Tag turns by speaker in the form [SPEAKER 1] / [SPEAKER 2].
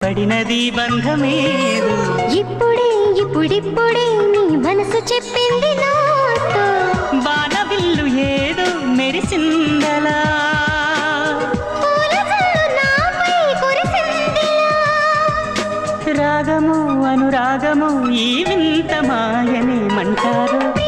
[SPEAKER 1] పడినది బంధమేదు
[SPEAKER 2] ఇప్పుడిప్పుడే నీ మనసు చెప్పింది నాతో
[SPEAKER 1] బాణవిల్లు ఏదో మెరిసిందలా రాగము అనురాగము ఈ వింత మాయనేమంటారు